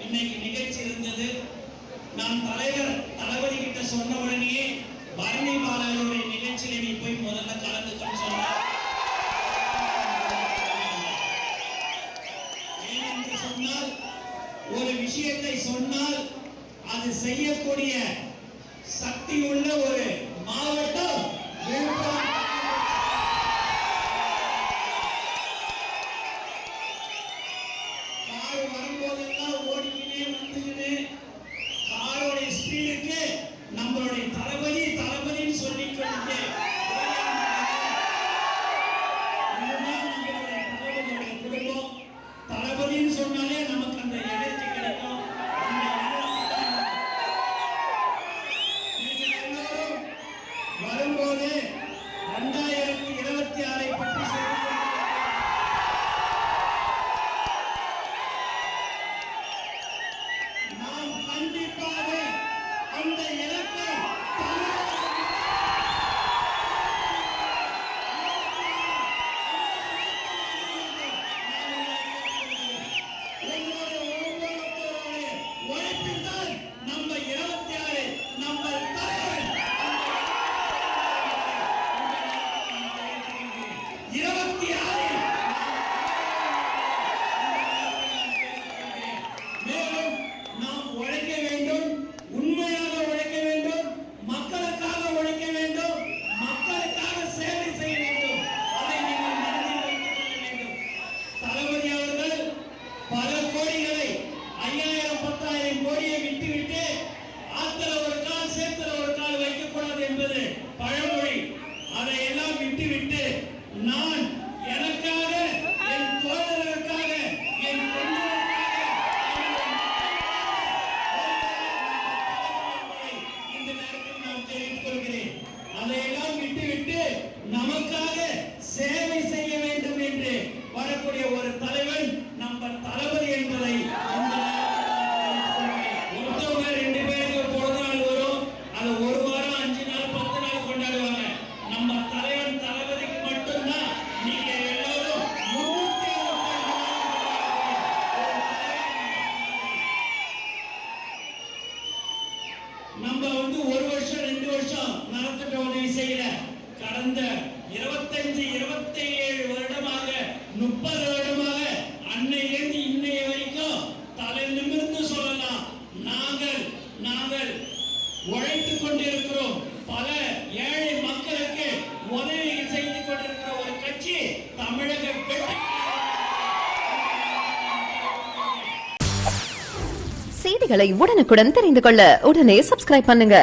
இன்னைக்கு நிகழ்ச்சி இருந்தது. நான் தலைவர் தளபதி கிட்ட சொன்ன உடனே பரணி பாலாஜியுடைய நிகழ்ச்சியில நீ போய் முதல்ல கலந்துக்கன்னு சொன்னார். ஏனென்று சொன்னால் ஒரு விஷயத்தை சொன்னால் அது செய்யக்கூடிய சக்தி உள்ள ஒரு மாவட்டம் விழுப்புரம். கார் வரும்போதெல்லாம் ஓடிக்கினே வந்துக்கிட்டு காரோடைய ஸ்பீடுக்கு நம்மளுடைய தளபதி தளபதின்னு சொல்லிக்கொண்டு நம்மளுடைய குடும்பம் தளபதின்னு சொன்னாலே நமக்கு அந்த எனர்ஜி கிடைக்கும். வரும்போது 2026 பற்றி நாம் கண்டிப்பாக அந்த இலக்கை உழைப்பில் தான் நம்ம 26 நம்ம தலைவர் 26 மேலும் நாம் உழைக்க வேண்டும், உண்மையாக உழைக்க வேண்டும், மக்களுக்காக உழைக்க வேண்டும், மக்களுக்காக சேவை செய்ய வேண்டும். அதை நீங்கள் மனதில் வைத்துக் கொள்ள வேண்டும். தளபதி அவர்கள் பல கோடிகளை 5000 10,000 கோடியை விட்டுவிட்டு ஆத்துல ஒரு கால் சேத்துல ஒரு கால் வைக்கக்கூடாது என்பது பழமொழி. அதையெல்லாம் விட்டுவிட்டு நான் எனக்காக, என் தோழர்களுக்காக, என் இந்த நேரத்தில் நான் தெரிவித்துக் கொள்கிறேன். அதையெல்லாம் விட்டுவிட்டு நமக்காக சேவை செய்ய வேண்டும் என்று வரக்கூடிய ஒரு தலைவன் நம்ம தளபதி என்பதை ஒருத்தவங்க 2 பேருக்கு ஒரு பிறந்த நாள் வரும். அதை 1 வாரம் 5 நாள் 10 நாள் கொண்டாடுவாங்க. நம்ம தலைவன் தளபதிக்கு மட்டும்தான் நீங்க எல்லாரும் 360 நம்ம 1 வருஷம் 2 வருஷம் நலத்திட்ட உதவி செய்யல. கடந்த 25 27 வருடமாக 30 வருடமாக அன்னையிலிருந்து இன்னைய வரைக்கும் தலை நிமிர்ந்து சொல்லலாம், நாங்கள் உழைத்துக் கொண்டிருக்கிறோம். பல ஏழை மக்களுக்கு உதவி செய்து கொண்டிருக்கிற ஒரு கட்சி தமிழக வெற்றி. செய்திகளை உடனுக்குடன் தெரிந்து கொள்ள உடனே சப்ஸ்கிரைப் பண்ணுங்க.